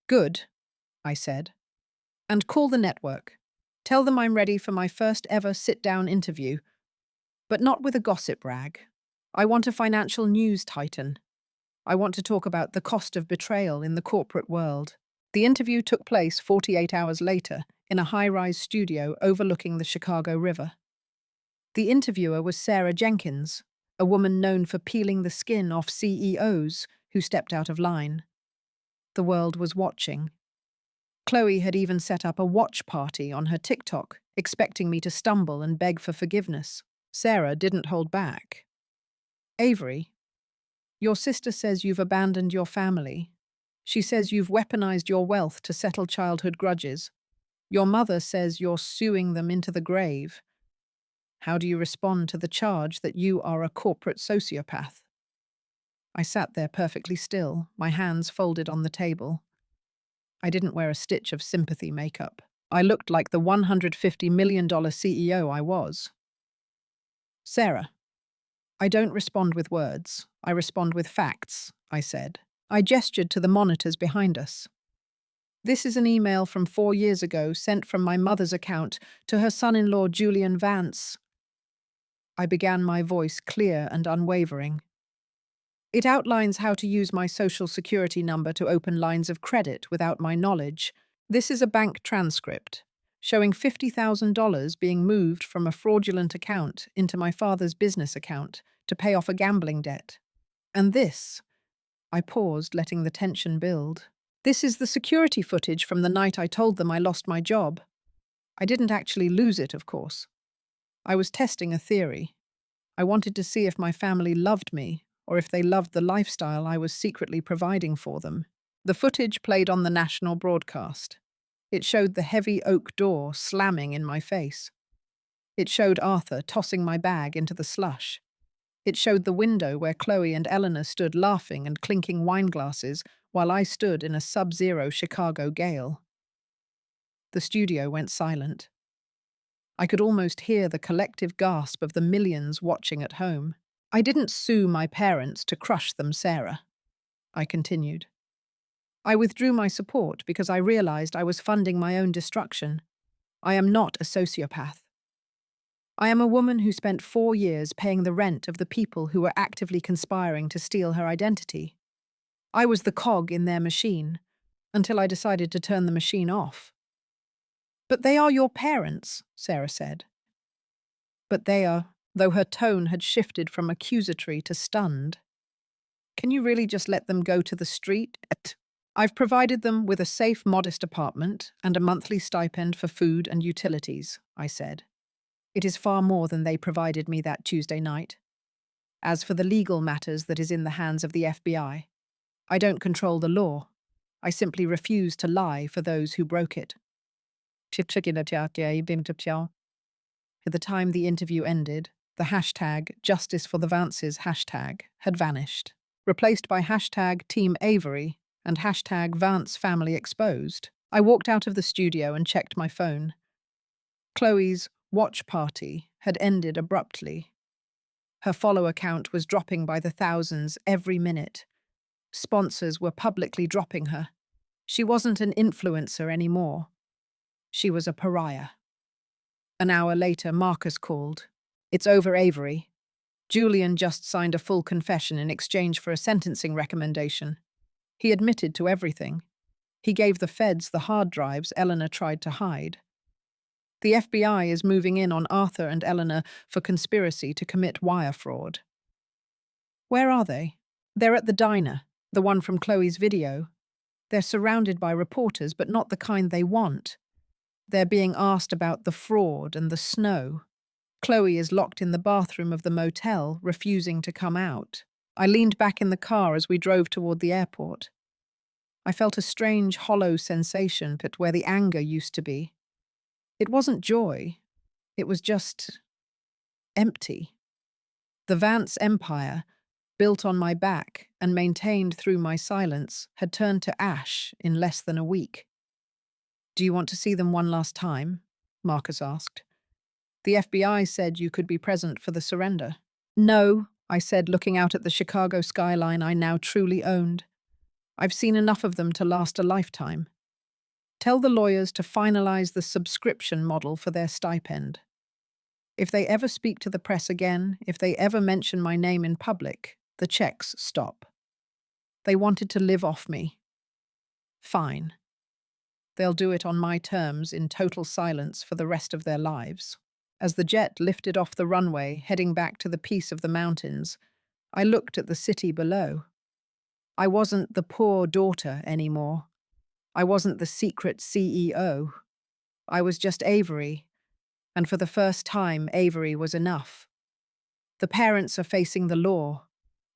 Good, I said. And call the network. Tell them I'm ready for my first ever sit-down interview. But not with a gossip rag. I want a financial news titan. I want to talk about the cost of betrayal in the corporate world. The interview took place 48 hours later in a high-rise studio overlooking the Chicago River. The interviewer was Sarah Jenkins, a woman known for peeling the skin off CEOs who stepped out of line. The world was watching. Chloe had even set up a watch party on her TikTok, expecting me to stumble and beg for forgiveness. Sarah didn't hold back. Avery, your sister says you've abandoned your family. She says you've weaponized your wealth to settle childhood grudges. Your mother says you're suing them into the grave. How do you respond to the charge that you are a corporate sociopath? I sat there perfectly still, my hands folded on the table. I didn't wear a stitch of sympathy makeup. I looked like the $150 million CEO I was. Sarah, I don't respond with words. I respond with facts, I said. I gestured to the monitors behind us. This is an email from 4 years ago sent from my mother's account to her son-in-law Julian Vance. I began, my voice clear and unwavering. It outlines how to use my social security number to open lines of credit without my knowledge. This is a bank transcript showing $50,000 being moved from a fraudulent account into my father's business account to pay off a gambling debt. And this, I paused, letting the tension build. This is the security footage from the night I told them I lost my job. I didn't actually lose it, of course. I was testing a theory. I wanted to see if my family loved me, or if they loved the lifestyle I was secretly providing for them. The footage played on the national broadcast. It showed the heavy oak door slamming in my face. It showed Arthur tossing my bag into the slush. It showed the window where Chloe and Eleanor stood laughing and clinking wine glasses while I stood in a sub-zero Chicago gale. The studio went silent. I could almost hear the collective gasp of the millions watching at home. I didn't sue my parents to crush them, Sarah. I continued. I withdrew my support because I realized I was funding my own destruction. I am not a sociopath. I am a woman who spent 4 years paying the rent of the people who were actively conspiring to steal her identity. I was the cog in their machine, until I decided to turn the machine off. But they are your parents, Sarah said. But they are, though her tone had shifted from accusatory to stunned. Can you really just let them go to the street? I've provided them with a safe, modest apartment and a monthly stipend for food and utilities, I said. It is far more than they provided me that Tuesday night. As for the legal matters that is in the hands of the FBI, I don't control the law. I simply refuse to lie for those who broke it. At the time the interview ended, the hashtag Justice for the Vances hashtag had vanished, replaced by hashtag Team Avery and hashtag Vance Family Exposed. I walked out of the studio and checked my phone. Chloe's watch party had ended abruptly. Her follower count was dropping by the thousands every minute. Sponsors were publicly dropping her. She wasn't an influencer anymore. She was a pariah. An hour later, Marcus called. It's over, Avery. Julian just signed a full confession in exchange for a sentencing recommendation. He admitted to everything. He gave the feds the hard drives Eleanor tried to hide. The FBI is moving in on Arthur and Eleanor for conspiracy to commit wire fraud. Where are they? They're at the diner, the one from Chloe's video. They're surrounded by reporters, but not the kind they want. They're being asked about the fraud and the snow. Chloe is locked in the bathroom of the motel, refusing to come out. I leaned back in the car as we drove toward the airport. I felt a strange, hollow sensation but where the anger used to be. It wasn't joy. It was just empty. The Vance empire, built on my back and maintained through my silence, had turned to ash in less than a week. Do you want to see them one last time? Marcus asked. The FBI said you could be present for the surrender. No, I said, looking out at the Chicago skyline I now truly owned. I've seen enough of them to last a lifetime. Tell the lawyers to finalize the subscription model for their stipend. If they ever speak to the press again, if they ever mention my name in public, the checks stop. They wanted to live off me. Fine. They'll do it on my terms in total silence for the rest of their lives. As the jet lifted off the runway, heading back to the peace of the mountains, I looked at the city below. I wasn't the poor daughter anymore. I wasn't the secret CEO. I was just Avery, and for the first time, Avery was enough. The parents are facing the law.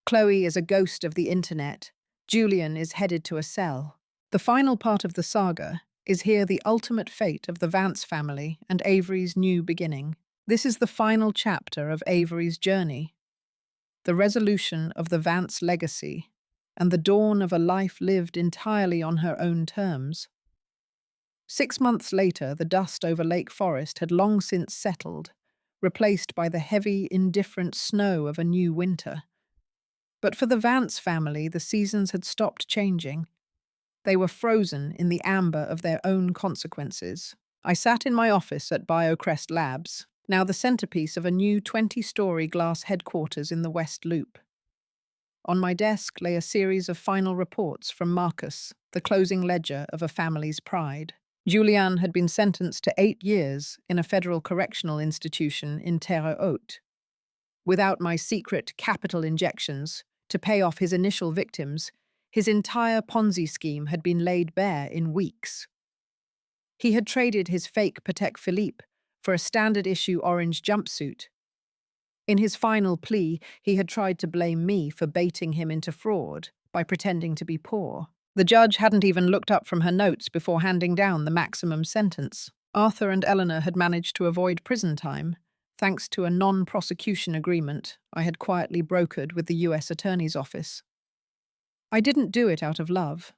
Chloe is a ghost of the internet. Julian is headed to a cell. The final part of the saga is here the ultimate fate of the Vance family and Avery's new beginning. This is the final chapter of Avery's journey, the resolution of the Vance legacy, and the dawn of a life lived entirely on her own terms. 6 months later, the dust over Lake Forest had long since settled, replaced by the heavy, indifferent snow of a new winter. But for the Vance family, the seasons had stopped changing. They were frozen in the amber of their own consequences. I sat in my office at BioCrest Labs, now the centerpiece of a new 20-story glass headquarters in the West Loop. On my desk lay a series of final reports from Marcus, the closing ledger of a family's pride. Julian had been sentenced to 8 years in a federal correctional institution in Terre Haute. Without my secret capital injections to pay off his initial victims, his entire Ponzi scheme had been laid bare in weeks. He had traded his fake Patek Philippe for a standard-issue orange jumpsuit. In his final plea, he had tried to blame me for baiting him into fraud by pretending to be poor. The judge hadn't even looked up from her notes before handing down the maximum sentence. Arthur and Eleanor had managed to avoid prison time, thanks to a non-prosecution agreement I had quietly brokered with the U.S. Attorney's Office. I didn't do it out of love.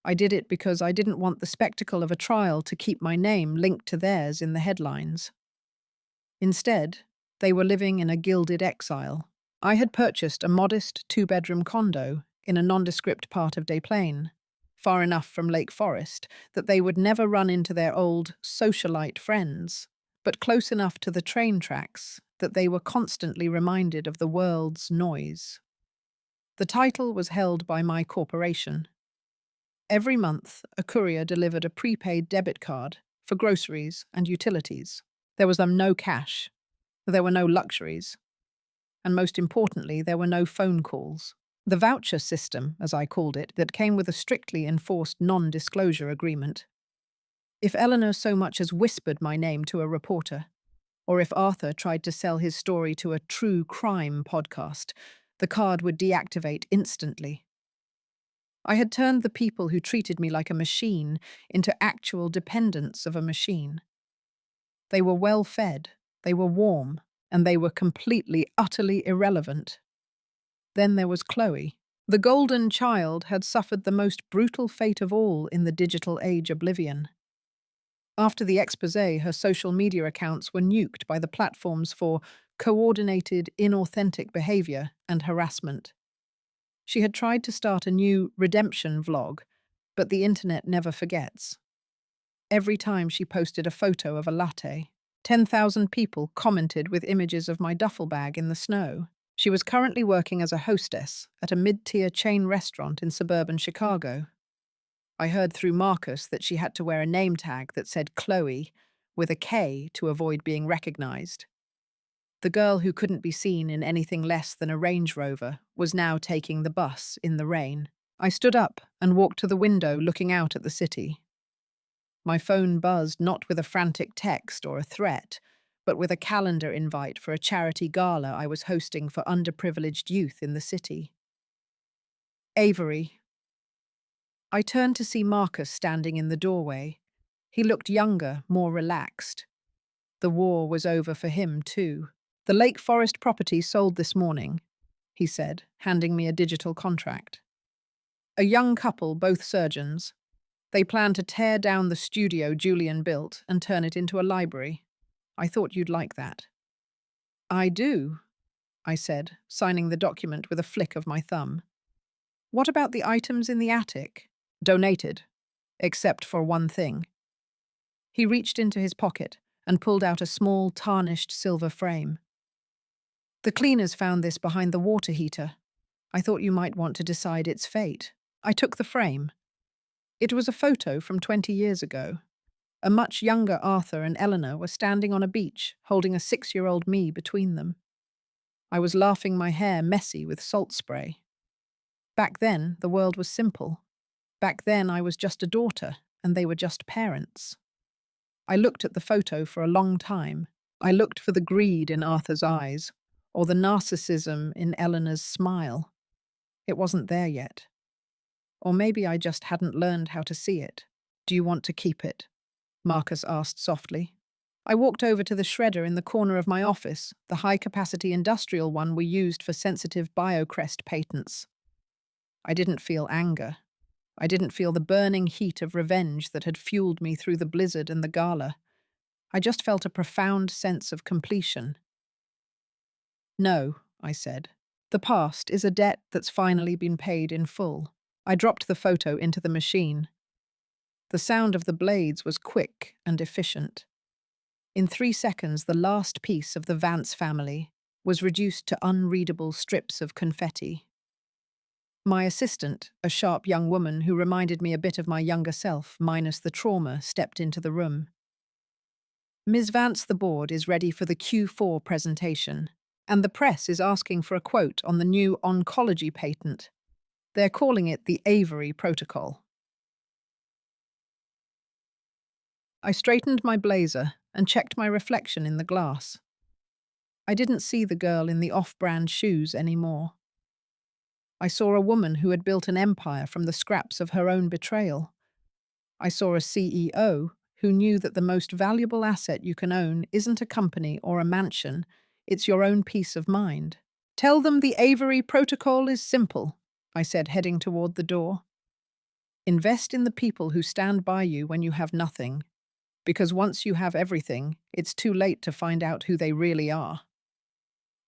I did it because I didn't want the spectacle of a trial to keep my name linked to theirs in the headlines. Instead, they were living in a gilded exile. I had purchased a modest 2-bedroom condo in a nondescript part of Des Plaines, far enough from Lake Forest that they would never run into their old socialite friends, but close enough to the train tracks that they were constantly reminded of the world's noise. The title was held by my corporation. Every month, a courier delivered a prepaid debit card for groceries and utilities. There was no cash. There were no luxuries. And most importantly, there were no phone calls. The voucher system, as I called it, that came with a strictly enforced non-disclosure agreement. If Eleanor so much as whispered my name to a reporter, or if Arthur tried to sell his story to a true crime podcast, the card would deactivate instantly. I had turned the people who treated me like a machine into actual dependents of a machine. They were well-fed, they were warm, and they were completely, utterly irrelevant. Then there was Chloe. The golden child had suffered the most brutal fate of all in the digital age oblivion. After the exposé, her social media accounts were nuked by the platforms for coordinated, inauthentic behavior and harassment. She had tried to start a new redemption vlog, but the internet never forgets. Every time she posted a photo of a latte, 10,000 people commented with images of my duffel bag in the snow. She was currently working as a hostess at a mid-tier chain restaurant in suburban Chicago. I heard through Marcus that she had to wear a name tag that said Chloe with a K to avoid being recognized. The girl who couldn't be seen in anything less than a Range Rover was now taking the bus in the rain. I stood up and walked to the window looking out at the city. My phone buzzed not with a frantic text or a threat, but with a calendar invite for a charity gala I was hosting for underprivileged youth in the city. Avery. I turned to see Marcus standing in the doorway. He looked younger, more relaxed. The war was over for him, too. "The Lake Forest property sold this morning," he said, handing me a digital contract. "A young couple, both surgeons. They plan to tear down the studio Julian built and turn it into a library. I thought you'd like that." "I do," I said, signing the document with a flick of my thumb. "What about the items in the attic?" "Donated, except for one thing." He reached into his pocket and pulled out a small, tarnished silver frame. "The cleaners found this behind the water heater. I thought you might want to decide its fate." I took the frame. It was a photo from 20 years ago. A much younger Arthur and Eleanor were standing on a beach, holding a 6-year-old me between them. I was laughing my hair messy with salt spray. Back then, the world was simple. Back then, I was just a daughter, and they were just parents. I looked at the photo for a long time. I looked for the greed in Arthur's eyes, or the narcissism in Eleanor's smile. It wasn't there yet. Or maybe I just hadn't learned how to see it. Do you want to keep it? Marcus asked softly. I walked over to the shredder in the corner of my office, the high-capacity industrial one we used for sensitive biocrest patents. I didn't feel anger. I didn't feel the burning heat of revenge that had fueled me through the blizzard and the gala. I just felt a profound sense of completion. No, I said. The past is a debt that's finally been paid in full. I dropped the photo into the machine. The sound of the blades was quick and efficient. In 3 seconds, the last piece of the Vance family was reduced to unreadable strips of confetti. My assistant, a sharp young woman who reminded me a bit of my younger self, minus the trauma, stepped into the room. Ms. Vance, the board is ready for the Q4 presentation, and the press is asking for a quote on the new oncology patent. They're calling it the Avery protocol. I straightened my blazer and checked my reflection in the glass. I didn't see the girl in the off-brand shoes anymore. I saw a woman who had built an empire from the scraps of her own betrayal. I saw a CEO who knew that the most valuable asset you can own isn't a company or a mansion, it's your own peace of mind. Tell them the Avery protocol is simple, I said, heading toward the door. Invest in the people who stand by you when you have nothing, because once you have everything, it's too late to find out who they really are.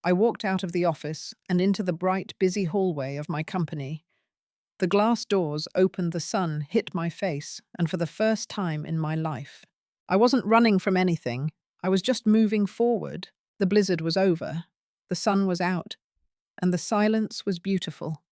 I walked out of the office and into the bright, busy hallway of my company. The glass doors opened, the sun hit my face, and for the first time in my life. I wasn't running from anything, I was just moving forward. The blizzard was over, the sun was out, and the silence was beautiful.